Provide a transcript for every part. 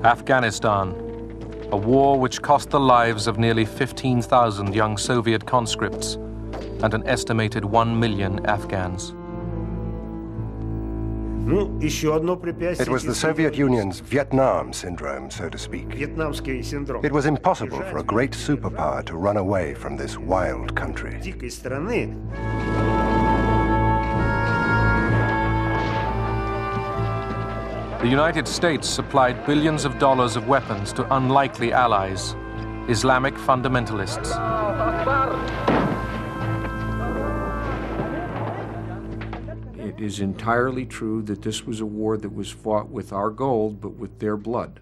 Afghanistan, a war which cost the lives of nearly 15,000 young Soviet conscripts and an estimated 1 million Afghans. It was the Soviet Union's Vietnam syndrome, so to speak. It was impossible for a great superpower to run away from this wild country. The United States supplied billions of dollars of weapons to unlikely allies, Islamic fundamentalists. It is entirely true that this was a war that was fought with our gold, but with their blood.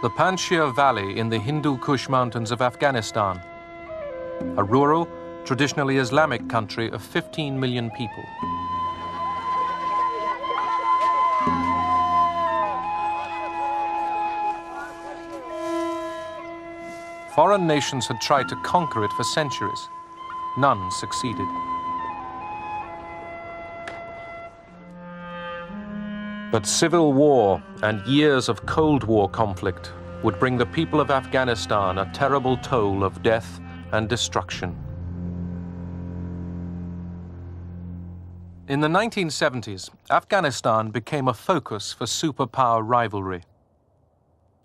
The Panjshir Valley in the Hindu Kush Mountains of Afghanistan, a rural, traditionally Islamic country of 15 million people. Foreign nations had tried to conquer it for centuries. None succeeded. But civil war and years of Cold War conflict would bring the people of Afghanistan a terrible toll of death and destruction. In the 1970s, Afghanistan became a focus for superpower rivalry.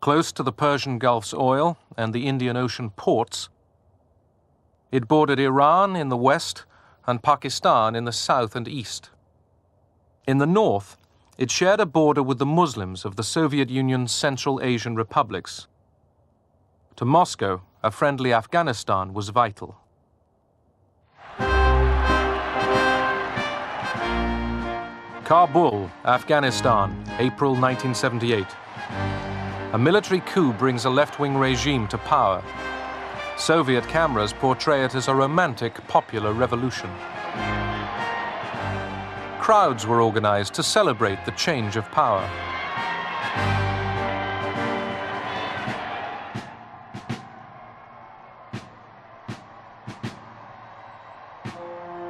Close to the Persian Gulf's oil and the Indian Ocean ports, it bordered Iran in the west and Pakistan in the south and east. In the north, it shared a border with the Muslims of the Soviet Union's Central Asian republics. To Moscow, a friendly Afghanistan was vital. Kabul, Afghanistan, April 1978. A military coup brings a left-wing regime to power. Soviet cameras portray it as a romantic, popular revolution. Crowds were organized to celebrate the change of power.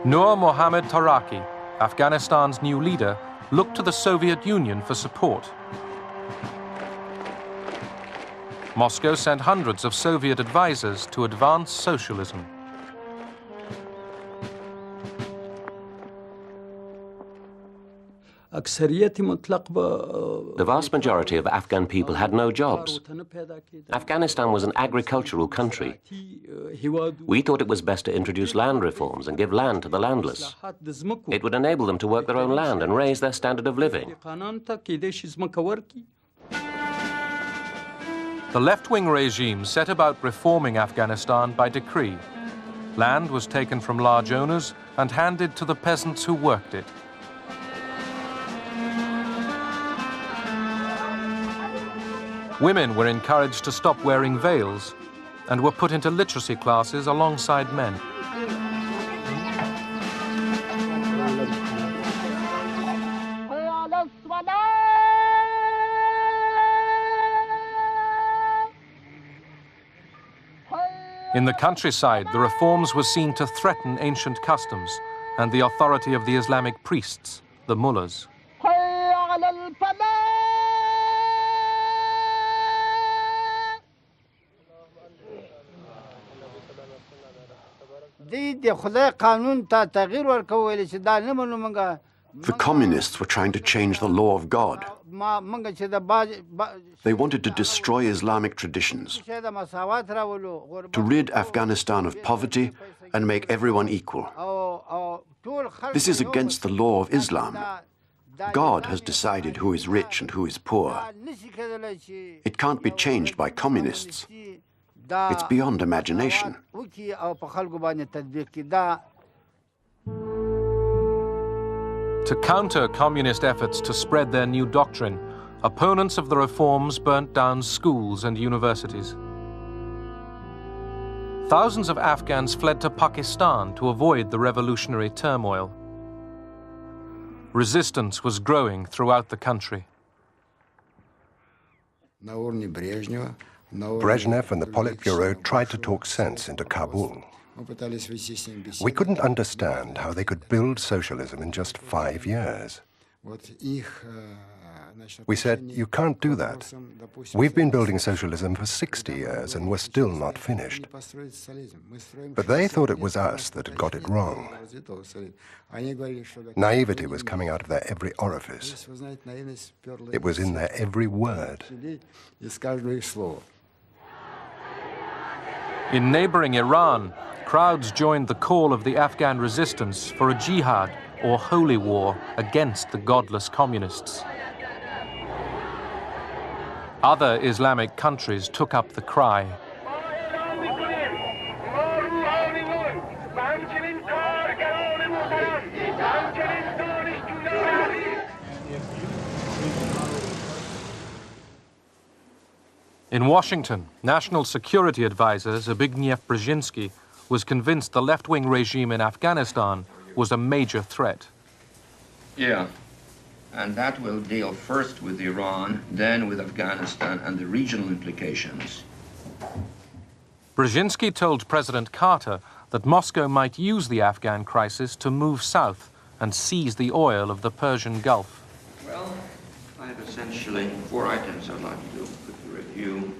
Nur Mohammad Taraki, Afghanistan's new leader, looked to the Soviet Union for support. Moscow sent hundreds of Soviet advisors to advance socialism. The vast majority of Afghan people had no jobs. Afghanistan was an agricultural country. We thought it was best to introduce land reforms and give land to the landless. It would enable them to work their own land and raise their standard of living. The left-wing regime set about reforming Afghanistan by decree. Land was taken from large owners and handed to the peasants who worked it. Women were encouraged to stop wearing veils and were put into literacy classes alongside men. In the countryside, the reforms were seen to threaten ancient customs and the authority of the Islamic priests, the mullahs. The communists were trying to change the law of God. They wanted to destroy Islamic traditions, to rid Afghanistan of poverty and make everyone equal. This is against the law of Islam. God has decided who is rich and who is poor. It can't be changed by communists. It's beyond imagination. To counter communist efforts to spread their new doctrine, opponents of the reforms burnt down schools and universities. Thousands of Afghans fled to Pakistan to avoid the revolutionary turmoil. Resistance was growing throughout the country. Brezhnev and the Politburo tried to talk sense into Kabul. We couldn't understand how they could build socialism in just 5 years. We said, you can't do that. We've been building socialism for 60 years and we're still not finished. But they thought it was us that had got it wrong. Naivety was coming out of their every orifice. It was in their every word. In neighboring Iran, crowds joined the call of the Afghan resistance for a jihad, or holy war, against the godless communists. Other Islamic countries took up the cry. In Washington, National Security Advisor Zbigniew Brzezinski was convinced the left-wing regime in Afghanistan was a major threat. Yeah, and that will deal first with Iran, then with Afghanistan and the regional implications. Brzezinski told President Carter that Moscow might use the Afghan crisis to move south and seize the oil of the Persian Gulf. Well, I have essentially 4 items I'd like to quickly review.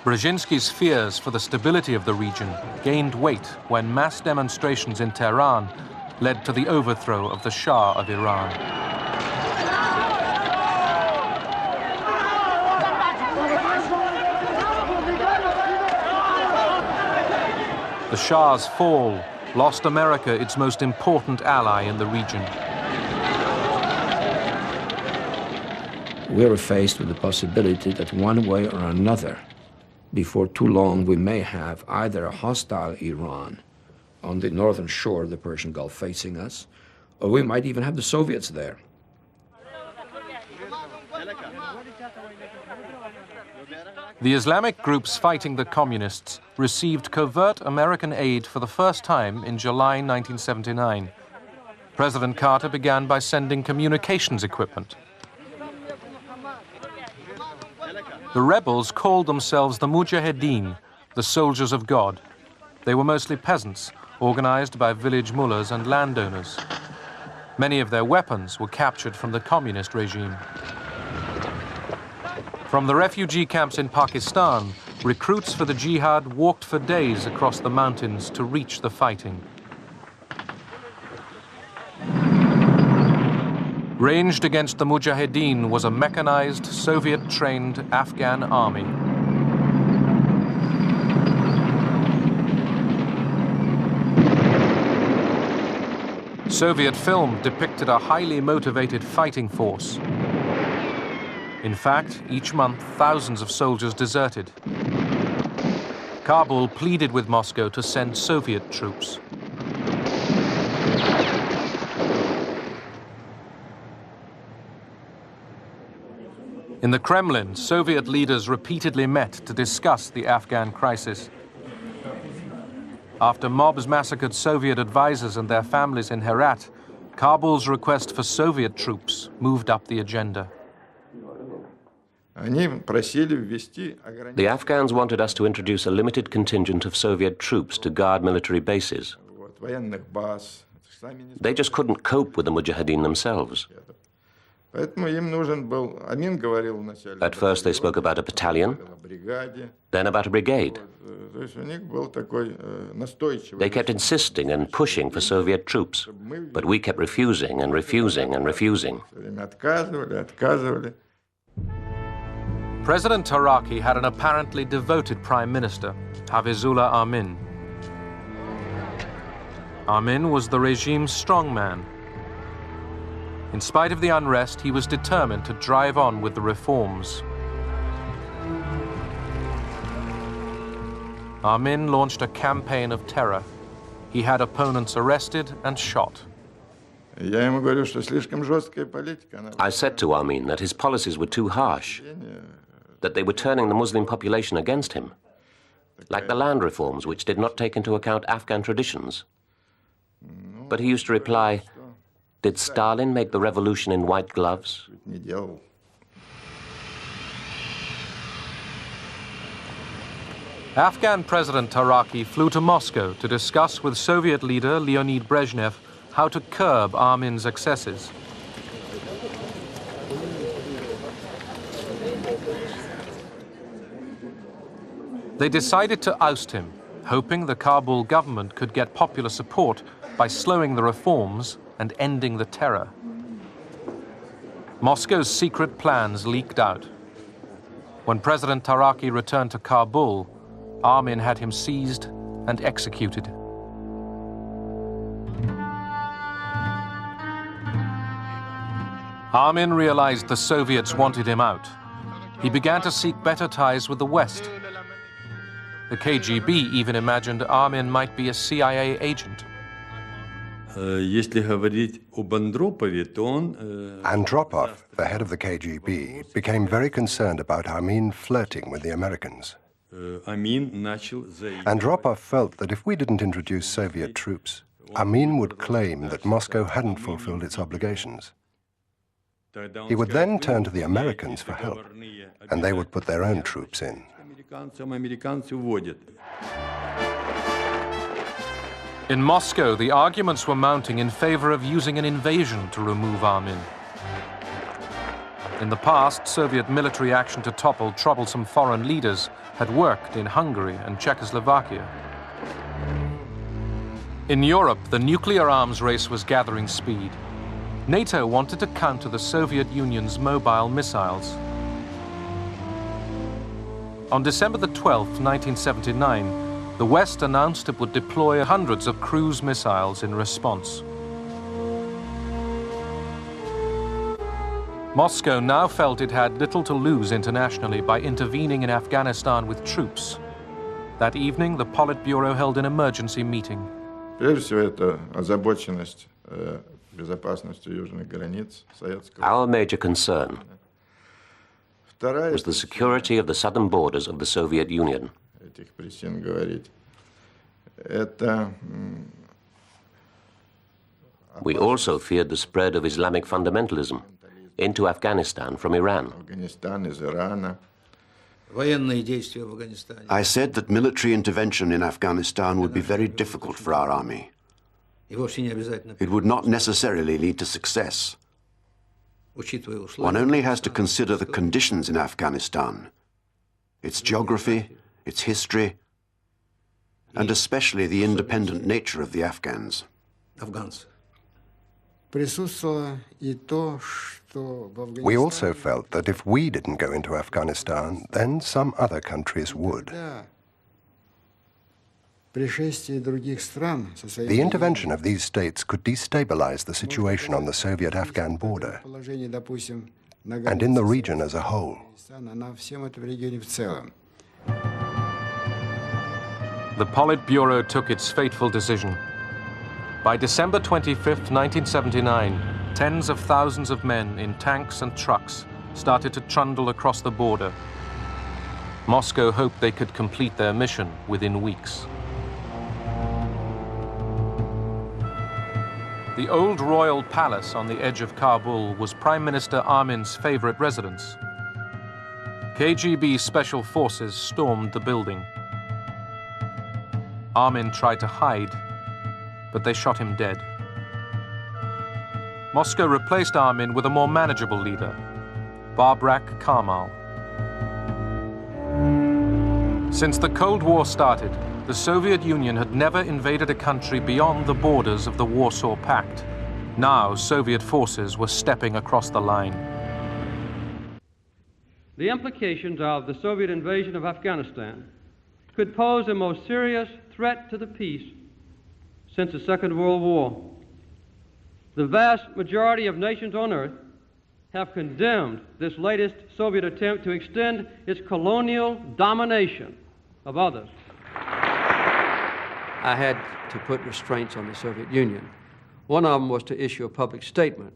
Brzezinski's fears for the stability of the region gained weight when mass demonstrations in Tehran led to the overthrow of the Shah of Iran. The Shah's fall lost America its most important ally in the region. We are faced with the possibility that one way or another, before too long, we may have either a hostile Iran on the northern shore of the Persian Gulf facing us, or we might even have the Soviets there. The Islamic groups fighting the communists received covert American aid for the first time in July 1979. President Carter began by sending communications equipment. The rebels called themselves the Mujahedin, the soldiers of God. They were mostly peasants, organized by village mullahs and landowners. Many of their weapons were captured from the communist regime. From the refugee camps in Pakistan, recruits for the jihad walked for days across the mountains to reach the fighting. Ranged against the Mujahedin was a mechanized, Soviet-trained Afghan army. Soviet film depicted a highly motivated fighting force. In fact, each month, thousands of soldiers deserted. Kabul pleaded with Moscow to send Soviet troops. In the Kremlin, Soviet leaders repeatedly met to discuss the Afghan crisis. After mobs massacred Soviet advisors and their families in Herat, Kabul's request for Soviet troops moved up the agenda. The Afghans wanted us to introduce a limited contingent of Soviet troops to guard military bases. They just couldn't cope with the Mujahideen themselves. At first they spoke about a battalion, then about a brigade. They kept insisting and pushing for Soviet troops, but we kept refusing and refusing and refusing. President Taraki had an apparently devoted prime minister, Hafizullah Amin. Armin was the regime's strongman. In spite of the unrest, he was determined to drive on with the reforms. Armin launched a campaign of terror. He had opponents arrested and shot. I said to Armin that his policies were too harsh, that they were turning the Muslim population against him, like the land reforms which did not take into account Afghan traditions. But he used to reply, "Did Stalin make the revolution in white gloves?" Afghan President Taraki flew to Moscow to discuss with Soviet leader Leonid Brezhnev how to curb Armin's excesses. They decided to oust him, hoping the Kabul government could get popular support by slowing the reforms and ending the terror. Moscow's secret plans leaked out. When President Taraki returned to Kabul, Armin had him seized and executed. Armin realized the Soviets wanted him out. He began to seek better ties with the West. The KGB even imagined Armin might be a CIA agent. Andropov, the head of the KGB, became very concerned about Armin flirting with the Americans. Andropov felt that if we didn't introduce Soviet troops, Armin would claim that Moscow hadn't fulfilled its obligations. He would then turn to the Americans for help, and they would put their own troops in. In Moscow, the arguments were mounting in favor of using an invasion to remove Armin. In the past, Soviet military action to topple troublesome foreign leaders had worked in Hungary and Czechoslovakia. In Europe, the nuclear arms race was gathering speed. NATO wanted to counter the Soviet Union's mobile missiles. On December the 12th, 1979, the West announced it would deploy hundreds of cruise missiles in response. Moscow now felt it had little to lose internationally by intervening in Afghanistan with troops. That evening, the Politburo held an emergency meeting. Our major concern was the security of the southern borders of the Soviet Union. We also feared the spread of Islamic fundamentalism into Afghanistan from Iran. I said that military intervention in Afghanistan would be very difficult for our army. It would not necessarily lead to success. One only has to consider the conditions in Afghanistan, its geography, its history, and especially the independent nature of the Afghans. We also felt that if we didn't go into Afghanistan, then some other countries would. The intervention of these states could destabilize the situation on the Soviet-Afghan border and in the region as a whole. The Politburo took its fateful decision. By December 25th, 1979, tens of thousands of men in tanks and trucks started to trundle across the border. Moscow hoped they could complete their mission within weeks. The old royal palace on the edge of Kabul was Prime Minister Armin's favorite residence. KGB special forces stormed the building. Armin tried to hide, but they shot him dead. Moscow replaced Armin with a more manageable leader, Babrak Karmal. Since the Cold War started, the Soviet Union had never invaded a country beyond the borders of the Warsaw Pact. Now, Soviet forces were stepping across the line. The implications of the Soviet invasion of Afghanistan could pose a most serious threat to the peace since the Second World War. The vast majority of nations on earth have condemned this latest Soviet attempt to extend its colonial domination of others. I had to put restraints on the Soviet Union. One of them was to issue a public statement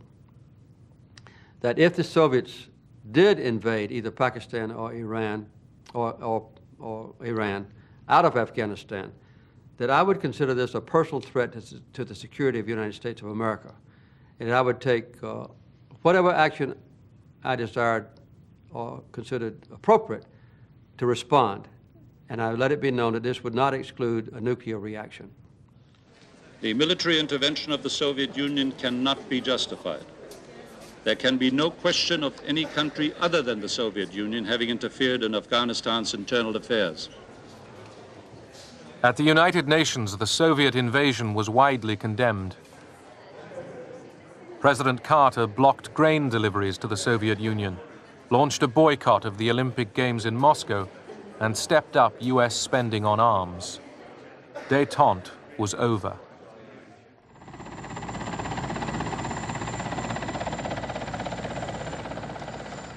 that if the Soviets did invade either Pakistan or Iran or Iran out of Afghanistan, that I would consider this a personal threat to the security of the United States of America, and I would take whatever action I desired or considered appropriate to respond. And I let it be known that this would not exclude a nuclear reaction. The military intervention of the Soviet Union cannot be justified. There can be no question of any country other than the Soviet Union having interfered in Afghanistan's internal affairs. At the United Nations, the Soviet invasion was widely condemned. President Carter blocked grain deliveries to the Soviet Union, launched a boycott of the Olympic Games in Moscow, and stepped up US spending on arms. Détente was over.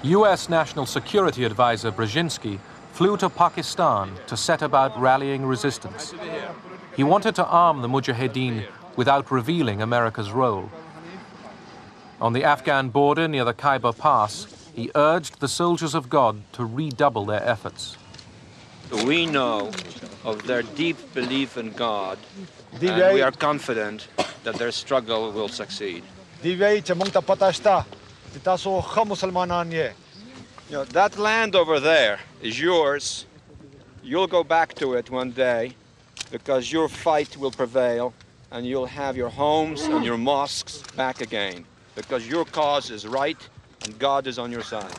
US National Security Advisor Brzezinski flew to Pakistan to set about rallying resistance. He wanted to arm the Mujahideen without revealing America's role. On the Afghan border near the Khyber Pass, he urged the soldiers of God to redouble their efforts. We know of their deep belief in God, and we are confident that their struggle will succeed. You know, that land over there is yours. You'll go back to it one day because your fight will prevail and you'll have your homes and your mosques back again because your cause is right and God is on your side.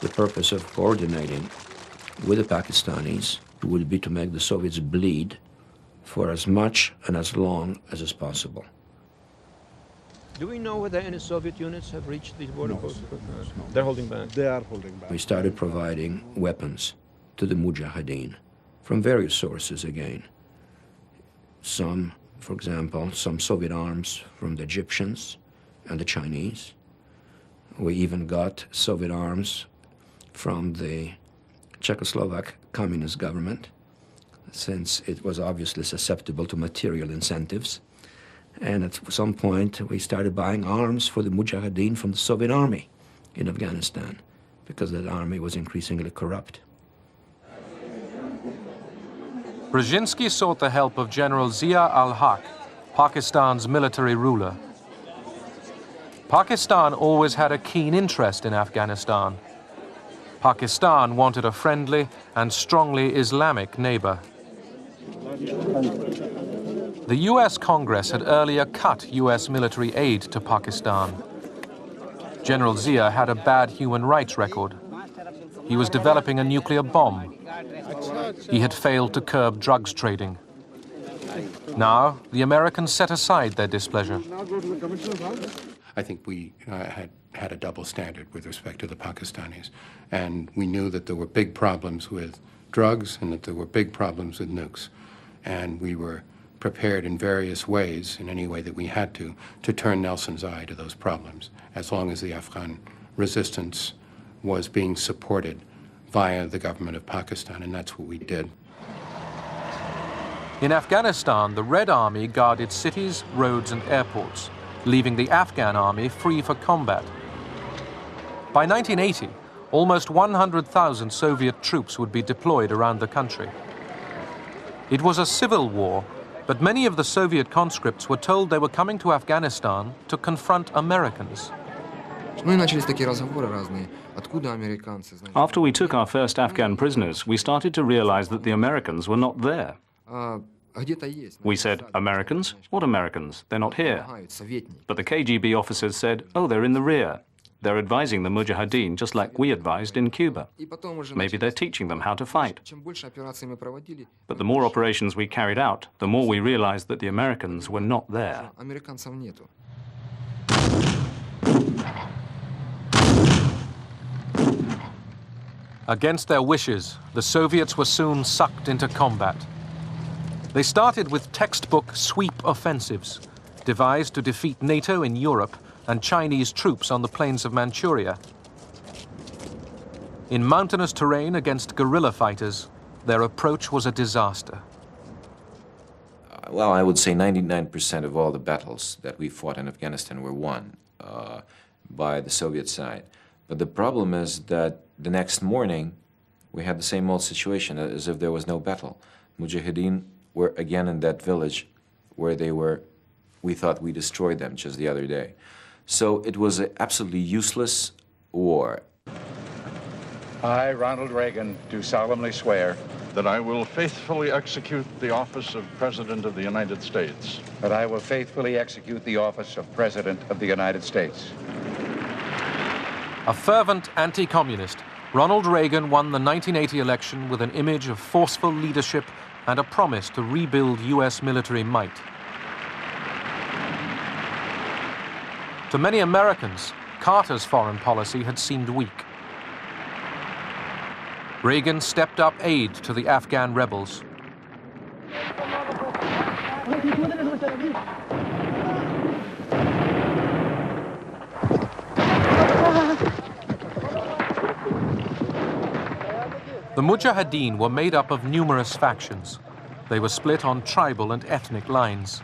The purpose of coordinating with the Pakistanis would be to make the Soviets bleed for as much and as long as is possible. Do we know whether any Soviet units have reached these border posts? No. They're holding back. They are holding back. We started providing weapons to the Mujahideen from various sources again. Some, for example, some Soviet arms from the Egyptians and the Chinese. We even got Soviet arms from the Czechoslovak communist government, since it was obviously susceptible to material incentives. And at some point, we started buying arms for the Mujahideen from the Soviet army in Afghanistan, because that army was increasingly corrupt. Brzezinski sought the help of General Zia al-Haq, Pakistan's military ruler. Pakistan always had a keen interest in Afghanistan. Pakistan wanted a friendly and strongly Islamic neighbor. The US Congress had earlier cut US military aid to Pakistan. General Zia had a bad human rights record. He was developing a nuclear bomb. He had failed to curb drugs trading. Now, the Americans set aside their displeasure. I think we had a double standard with respect to the Pakistanis. And we knew that there were big problems with drugs and that there were big problems with nukes. And we were prepared in various ways, in any way that we had to turn Nelson's eye to those problems, as long as the Afghan resistance was being supported via the government of Pakistan, and that's what we did. In Afghanistan, the Red Army guarded cities, roads, and airports, leaving the Afghan army free for combat. By 1980, almost 100,000 Soviet troops would be deployed around the country. It was a civil war, but many of the Soviet conscripts were told they were coming to Afghanistan to confront Americans. After we took our first Afghan prisoners, we started to realize that the Americans were not there. We said, Americans? What Americans? They're not here. But the KGB officers said, oh, they're in the rear. They're advising the Mujahideen just like we advised in Cuba. Maybe they're teaching them how to fight. But the more operations we carried out, the more we realized that the Americans were not there. Against their wishes, the Soviets were soon sucked into combat. They started with textbook sweep offensives, devised to defeat NATO in Europe and Chinese troops on the plains of Manchuria. In mountainous terrain against guerrilla fighters, their approach was a disaster. Well, I would say 99% of all the battles that we fought in Afghanistan were won by the Soviet side. But the problem is that the next morning, we had the same old situation as if there was no battle. Mujahideen were again in that village where we thought we destroyed them just the other day. So it was an absolutely useless war. I, Ronald Reagan, do solemnly swear that I will faithfully execute the office of President of the United States. That I will faithfully execute the office of President of the United States. A fervent anti-communist, Ronald Reagan won the 1980 election with an image of forceful leadership and a promise to rebuild U.S. military might. To many Americans, Carter's foreign policy had seemed weak. Reagan stepped up aid to the Afghan rebels. The Mujahideen were made up of numerous factions. They were split on tribal and ethnic lines.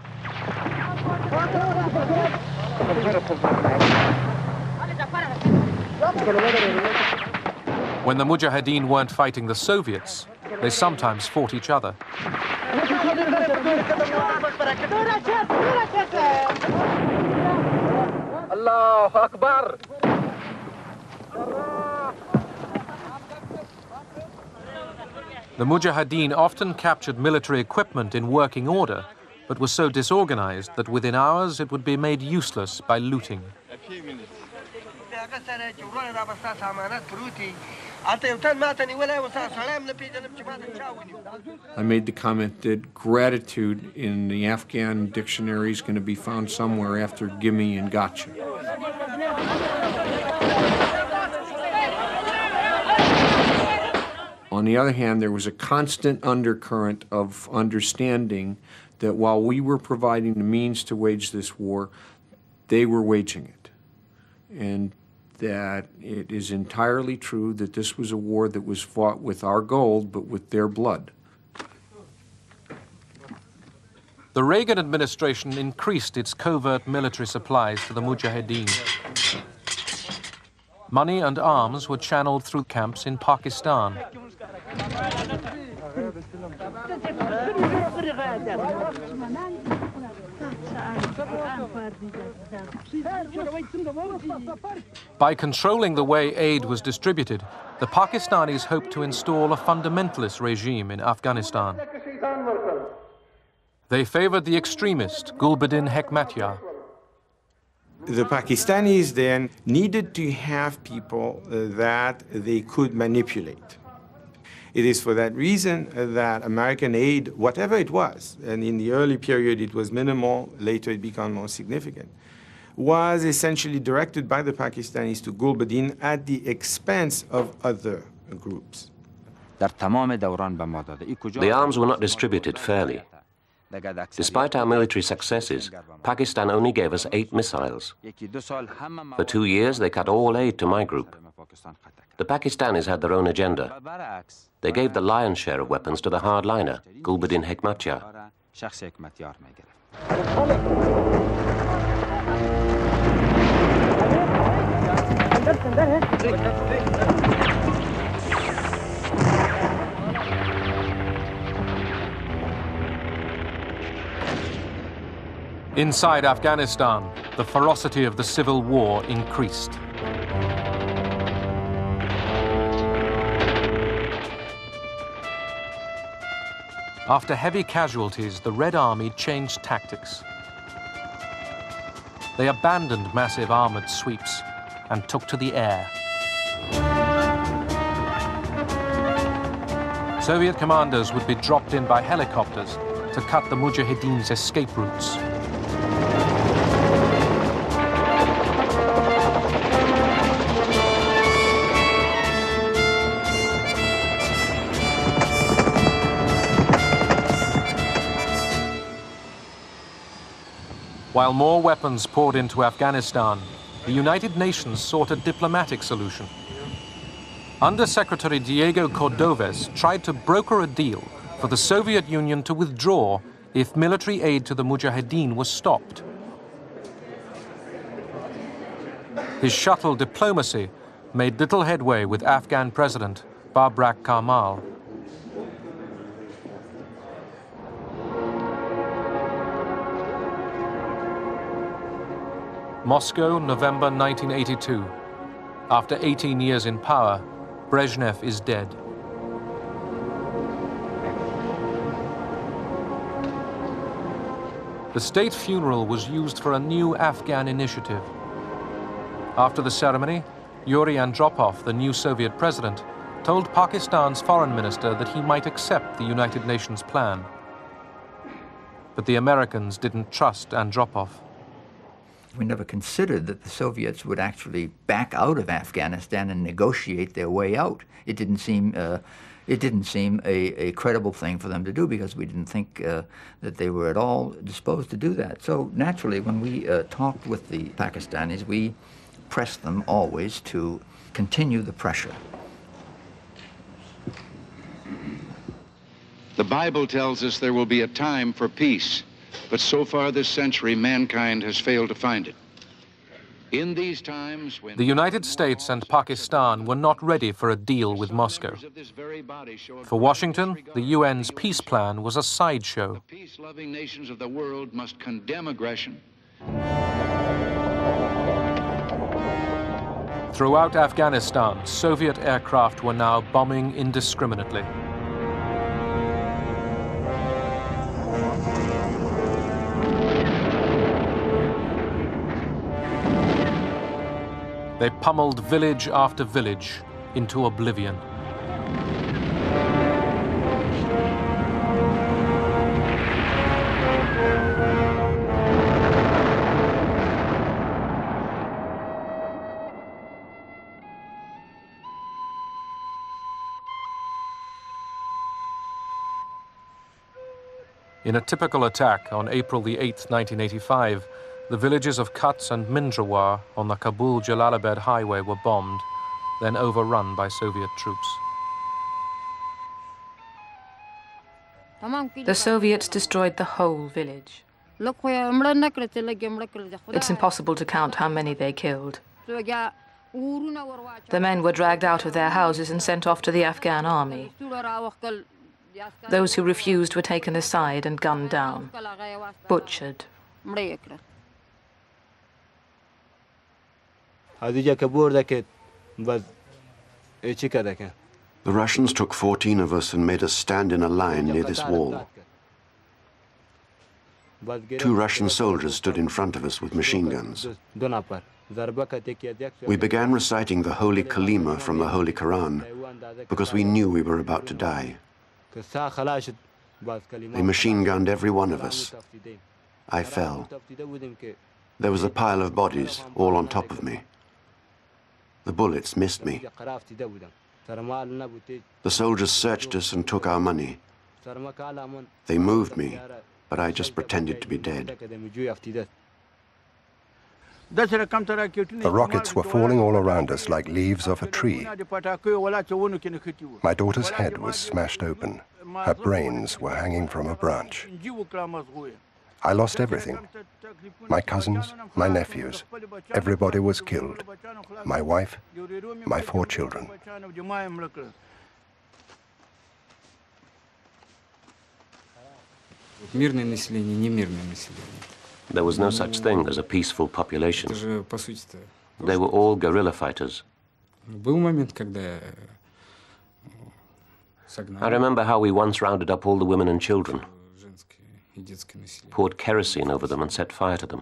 When the Mujahideen weren't fighting the Soviets, they sometimes fought each other. Allahu Akbar! The Mujahideen often captured military equipment in working order, but were so disorganized that within hours it would be made useless by looting. I made the comment that gratitude in the Afghan dictionary is going to be found somewhere after gimme and gotcha. On the other hand, there was a constant undercurrent of understanding that while we were providing the means to wage this war, they were waging it. And that it is entirely true that this was a war that was fought with our gold, but with their blood. The Reagan administration increased its covert military supplies to the Mujahideen. Money and arms were channeled through camps in Pakistan. By controlling the way aid was distributed, the Pakistanis hoped to install a fundamentalist regime in Afghanistan. They favored the extremist Gulbuddin Hekmatyar. The Pakistanis then needed to have people that they could manipulate. It is for that reason that American aid, whatever it was, and in the early period it was minimal, later it became more significant, was essentially directed by the Pakistanis to Gulbuddin at the expense of other groups. The arms were not distributed fairly. Despite our military successes, Pakistan only gave us 8 missiles. For 2 years, they cut all aid to my group. The Pakistanis had their own agenda. They gave the lion's share of weapons to the hardliner, Gulbuddin Hekmatyar. Inside Afghanistan, the ferocity of the civil war increased. After heavy casualties, the Red Army changed tactics. They abandoned massive armored sweeps and took to the air. Soviet commandos would be dropped in by helicopters to cut the Mujahideen's escape routes. While more weapons poured into Afghanistan, the United Nations sought a diplomatic solution. Under-Secretary Diego Cordoves tried to broker a deal for the Soviet Union to withdraw if military aid to the Mujahideen was stopped. His shuttle diplomacy made little headway with Afghan President Babrak Karmal. Moscow, November 1982. After 18 years in power, Brezhnev is dead. The state funeral was used for a new Afghan initiative. After the ceremony, Yuri Andropov, the new Soviet president, told Pakistan's foreign minister that he might accept the United Nations plan. But the Americans didn't trust Andropov. We never considered that the Soviets would actually back out of Afghanistan and negotiate their way out. It didn't seem a credible thing for them to do because we didn't think that they were at all disposed to do that. So naturally, when we talked with the Pakistanis, we pressed them always to continue the pressure. The Bible tells us there will be a time for peace. But so far this century, mankind has failed to find it. In these times when the United States and Pakistan were not ready for a deal with Moscow. For Washington, the UN's peace plan was a sideshow. The peace-loving nations of the world must condemn aggression. Throughout Afghanistan, Soviet aircraft were now bombing indiscriminately. They pummeled village after village into oblivion. In a typical attack on April the 8th, 1985, the villages of Kutz and Mindrawar on the Kabul-Jalalabad highway were bombed, then overrun by Soviet troops. The Soviets destroyed the whole village. It's impossible to count how many they killed. The men were dragged out of their houses and sent off to the Afghan army. Those who refused were taken aside and gunned down, butchered. The Russians took 14 of us and made us stand in a line near this wall. 2 Russian soldiers stood in front of us with machine guns. We began reciting the Holy Kalima from the Holy Quran because we knew we were about to die. They machine-gunned every one of us. I fell. There was a pile of bodies all on top of me. The bullets missed me. The soldiers searched us and took our money. They moved me, but I just pretended to be dead. The rockets were falling all around us like leaves off a tree. My daughter's head was smashed open. Her brains were hanging from a branch. I lost everything. My cousins, my nephews, everybody was killed. My wife, my 4 children. There was no such thing as a peaceful population. They were all guerrilla fighters. I remember how we once rounded up all the women and children, poured kerosene over them and set fire to them.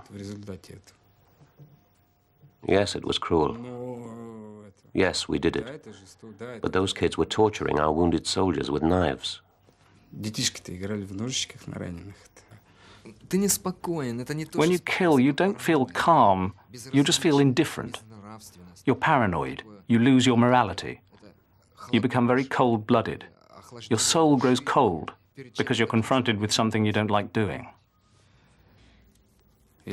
Yes, it was cruel. Yes, we did it. But those kids were torturing our wounded soldiers with knives. When you kill, you don't feel calm. You just feel indifferent. You're paranoid. You lose your morality. You become very cold-blooded. Your soul grows cold because you're confronted with something you don't like doing. A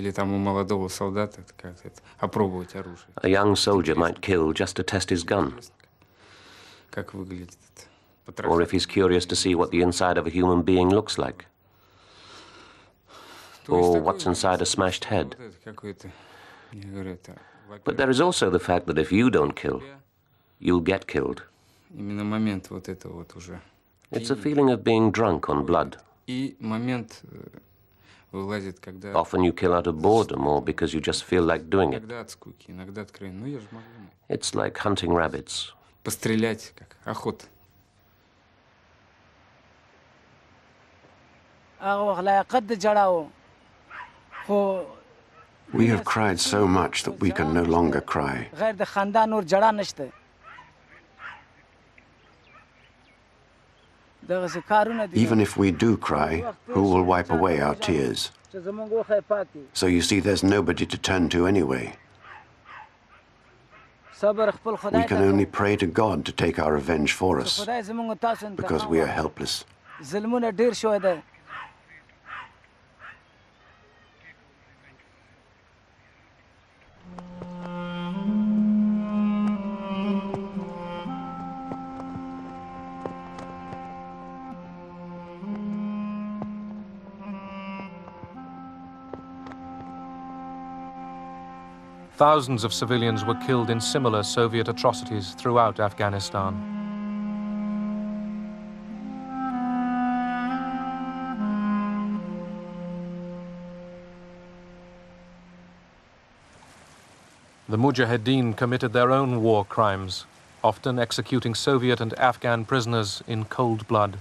young soldier might kill just to test his gun. Or if he's curious to see what the inside of a human being looks like. Or what's inside a smashed head. But there is also the fact that if you don't kill, you'll get killed. It's a feeling of being drunk on blood. Often you kill out of boredom or because you just feel like doing it. It's like hunting rabbits. We have cried so much that we can no longer cry. Even if we do cry, who will wipe away our tears? So you see, there's nobody to turn to anyway. We can only pray to God to take our revenge for us, because we are helpless. Thousands of civilians were killed in similar Soviet atrocities throughout Afghanistan. The Mujahideen committed their own war crimes, often executing Soviet and Afghan prisoners in cold blood.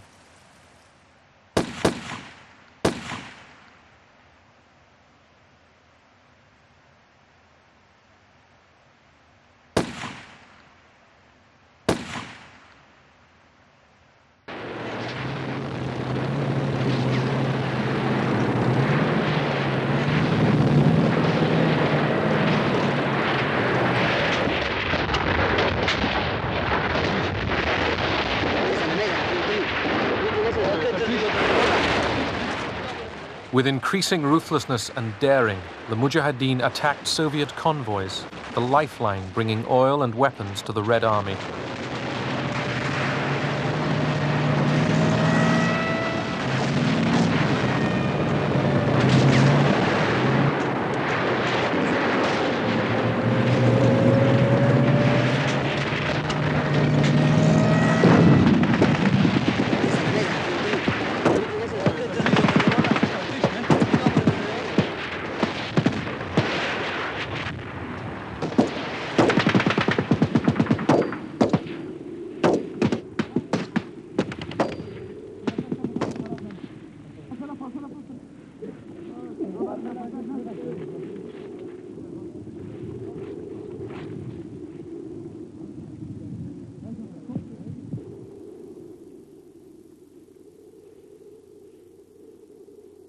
With increasing ruthlessness and daring, the Mujahideen attacked Soviet convoys, the lifeline bringing oil and weapons to the Red Army.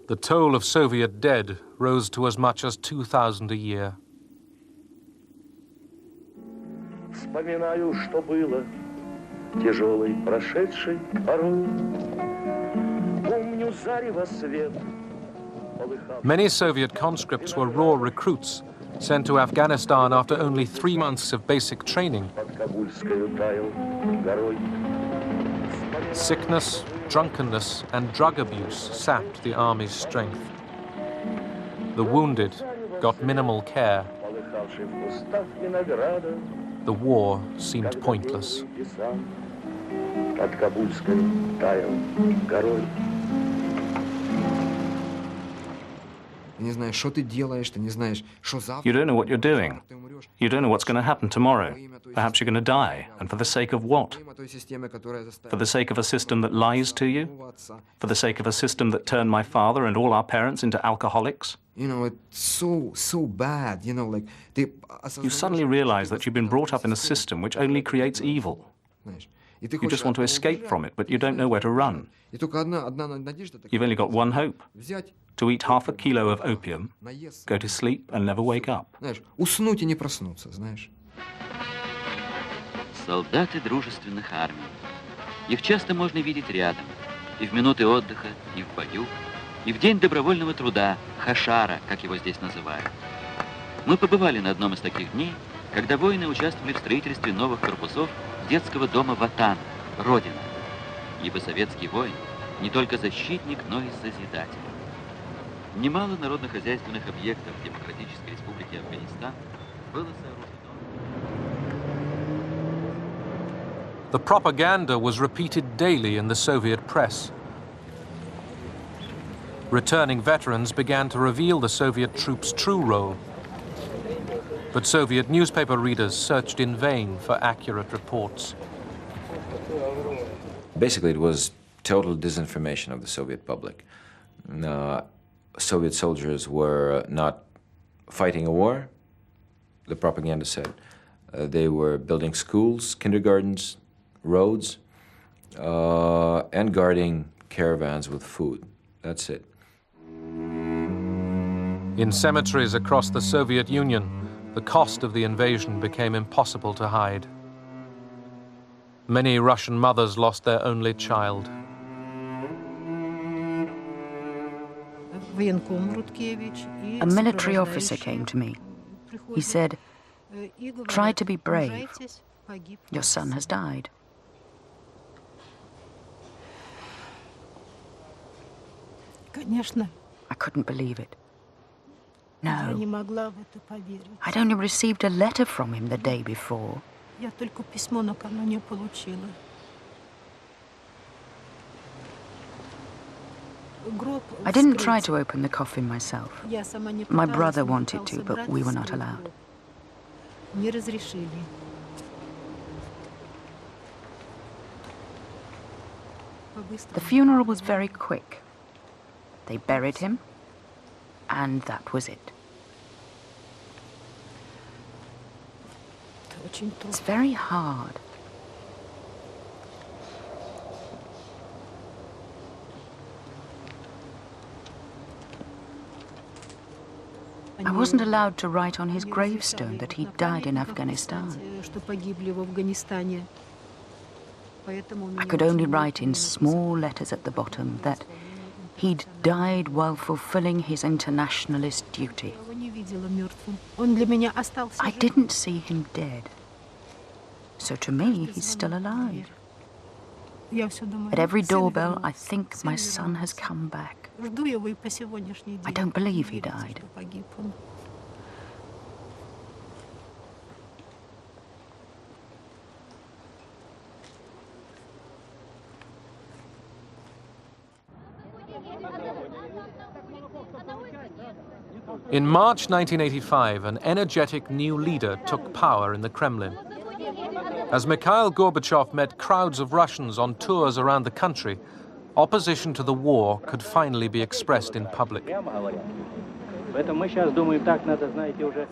The toll of Soviet dead rose to as much as 2,000 a year. Вспоминаю, что было тяжелой прошедшей порой. Помню зарево свет. Many Soviet conscripts were raw recruits sent to Afghanistan after only 3 months of basic training. Sickness, drunkenness, and drug abuse sapped the army's strength. The wounded got minimal care. The war seemed pointless. You don't know what you're doing. You don't know what's going to happen tomorrow. Perhaps you're going to die. And for the sake of what? For the sake of a system that lies to you? For the sake of a system that turned my father and all our parents into alcoholics? You know, it's so bad, you know, like... You suddenly realize that you've been brought up in a system which only creates evil. You just want to escape from it, but you don't know where to run. You've only got one hope. To eat half a kilo of opium, go to sleep and never wake up. Солдаты дружественных армий. Их часто можно видеть рядом, и в минуты отдыха, и в бою, и в День добровольного труда, Хашара, как его здесь называют. Мы побывали на одном из таких дней, когда воины участвовали в строительстве новых корпусов детского дома Ватан, Родина. Ибо советский воин не только защитник, но и созидатель. Немало народно-хозяйственных объектов Демократической Республики Афганистан было сооружено. The propaganda was repeated daily in the Soviet press. Returning veterans began to reveal the Soviet troops' true role. But Soviet newspaper readers searched in vain for accurate reports. Basically, it was total disinformation of the Soviet public. Soviet soldiers were not fighting a war, the propaganda said. They were building schools, kindergartens, roads, and guarding caravans with food. That's it. In cemeteries across the Soviet Union, the cost of the invasion became impossible to hide. Many Russian mothers lost their only child. A military officer came to me. He said, "Try to be brave. Your son has died." I couldn't believe it. No. I'd only received a letter from him the day before. I didn't try to open the coffin myself. My brother wanted to, but we were not allowed. The funeral was very quick. They buried him, and that was it. It's very hard. I wasn't allowed to write on his gravestone that he died in Afghanistan. I could only write in small letters at the bottom that he'd died while fulfilling his internationalist duty. I didn't see him dead. So to me, he's still alive. At every doorbell, I think my son has come back. I don't believe he died. In March 1985, an energetic new leader took power in the Kremlin. As Mikhail Gorbachev met crowds of Russians on tours around the country, opposition to the war could finally be expressed in public.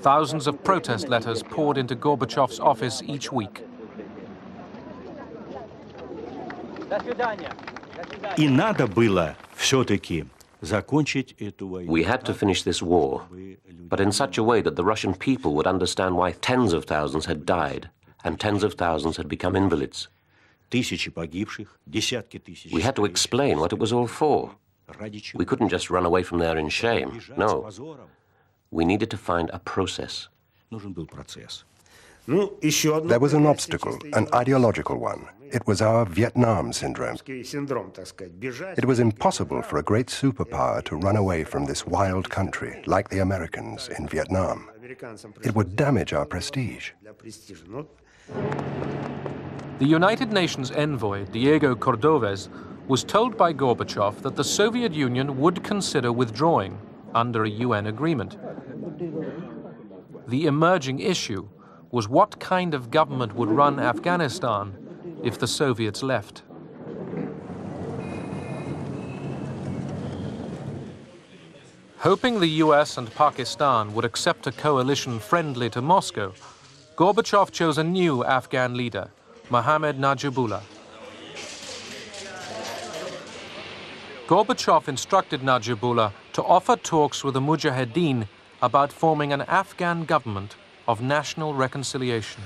Thousands of protest letters poured into Gorbachev's office each week. We had to finish this war, but in such a way that the Russian people would understand why tens of thousands had died and tens of thousands had become invalids. We had to explain what it was all for. We couldn't just run away from there in shame. No. We needed to find a process. There was an obstacle, an ideological one. It was our Vietnam syndrome. It was impossible for a great superpower to run away from this wild country, like the Americans in Vietnam. It would damage our prestige. The United Nations envoy, Diego Cordovez, was told by Gorbachev that the Soviet Union would consider withdrawing under a UN agreement. The emerging issue was what kind of government would run Afghanistan if the Soviets left. Hoping the US and Pakistan would accept a coalition friendly to Moscow, Gorbachev chose a new Afghan leader, Mohammad Najibullah. Gorbachev instructed Najibullah to offer talks with the Mujahideen about forming an Afghan government of national reconciliation.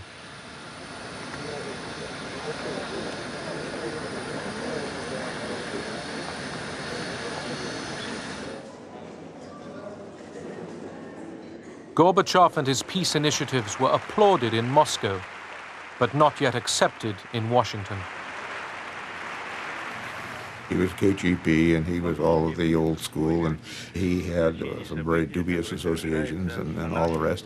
Gorbachev and his peace initiatives were applauded in Moscow, but not yet accepted in Washington. He was KGB, and he was all of the old school, and he had some very dubious associations and all the rest.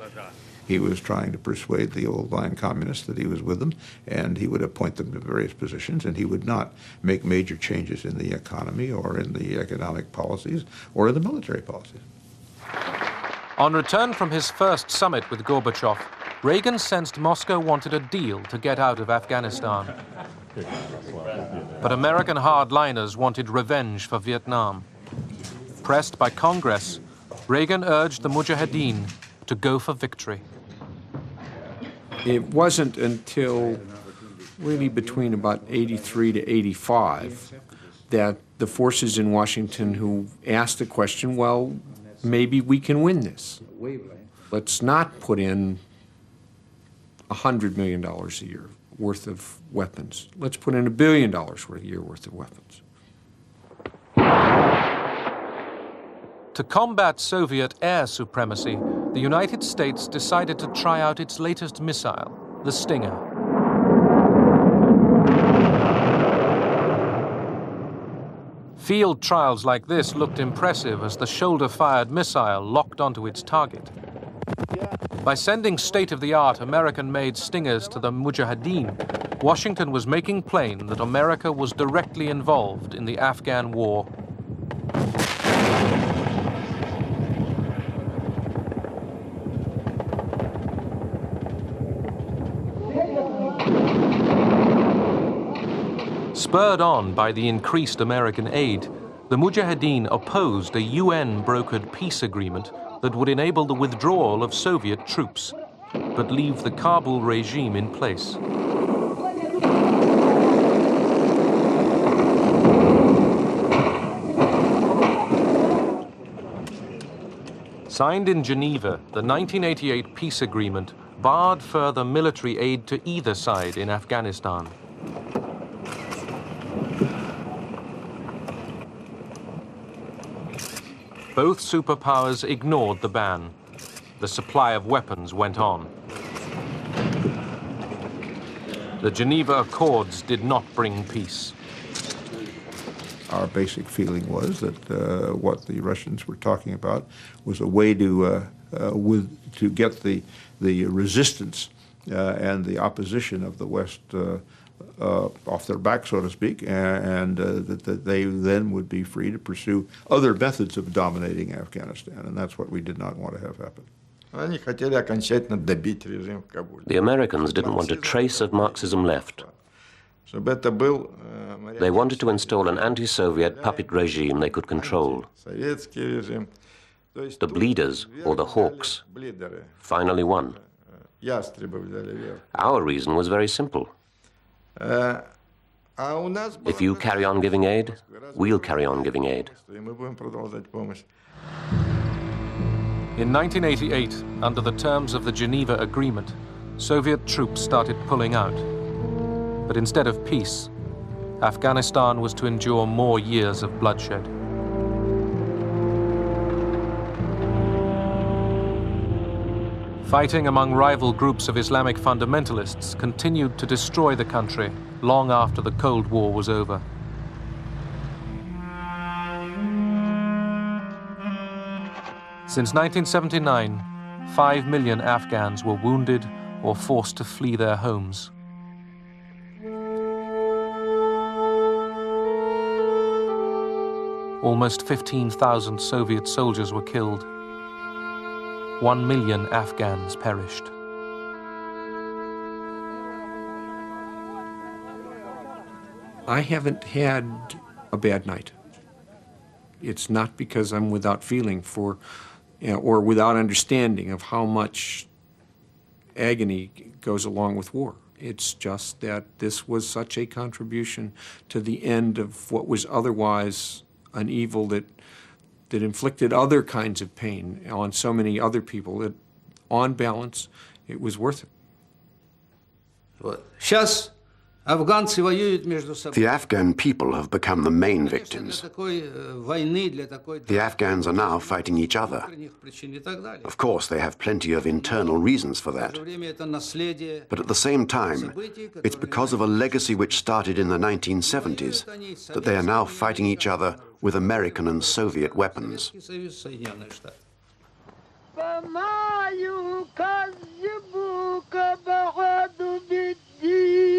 He was trying to persuade the old-line communists that he was with them, and he would appoint them to various positions, and he would not make major changes in the economy or in the economic policies or in the military policies. On return from his first summit with Gorbachev, Reagan sensed Moscow wanted a deal to get out of Afghanistan. But American hardliners wanted revenge for Vietnam. Pressed by Congress, Reagan urged the Mujahideen to go for victory. It wasn't until really between about 83 to 85 that the forces in Washington who asked the question, well, maybe we can win this. Let's not put in $100 million a year worth of weapons. Let's put in $1 billion a year worth of weapons. To combat Soviet air supremacy, the United States decided to try out its latest missile, the Stinger. Field trials like this looked impressive as the shoulder-fired missile locked onto its target. By sending state-of-the-art American-made Stingers to the Mujahideen, Washington was making plain that America was directly involved in the Afghan war. Spurred on by the increased American aid, the Mujahideen opposed a UN-brokered peace agreement that would enable the withdrawal of Soviet troops, but leave the Kabul regime in place. Signed in Geneva, the 1988 peace agreement barred further military aid to either side in Afghanistan. Both superpowers ignored the ban. The supply of weapons went on. The Geneva Accords did not bring peace. Our basic feeling was that what the Russians were talking about was a way to get the resistance and the opposition of the West off their back, so to speak, and that they then would be free to pursue other methods of dominating Afghanistan, and that's what we did not want to have happen. The Americans didn't want a trace of Marxism left. They wanted to install an anti-Soviet puppet regime they could control. The bleeders, or the hawks, finally won. Our reason was very simple. If you carry on giving aid, we'll carry on giving aid. In 1988, under the terms of the Geneva Agreement, Soviet troops started pulling out. But instead of peace, Afghanistan was to endure more years of bloodshed. Fighting among rival groups of Islamic fundamentalists continued to destroy the country long after the Cold War was over. Since 1979, 5 million Afghans were wounded or forced to flee their homes. Almost 15,000 Soviet soldiers were killed. 1 million Afghans perished. I haven't had a bad night. It's not because I'm without feeling for, or without understanding of how much agony goes along with war. It's just that this was such a contribution to the end of what was otherwise an evil that inflicted other kinds of pain on so many other people that, on balance, it was worth it. Сейчас The Afghan people have become the main victims. The Afghans are now fighting each other. Of course, they have plenty of internal reasons for that. But at the same time, it's because of a legacy which started in the 1970s that they are now fighting each other with American and Soviet weapons. Be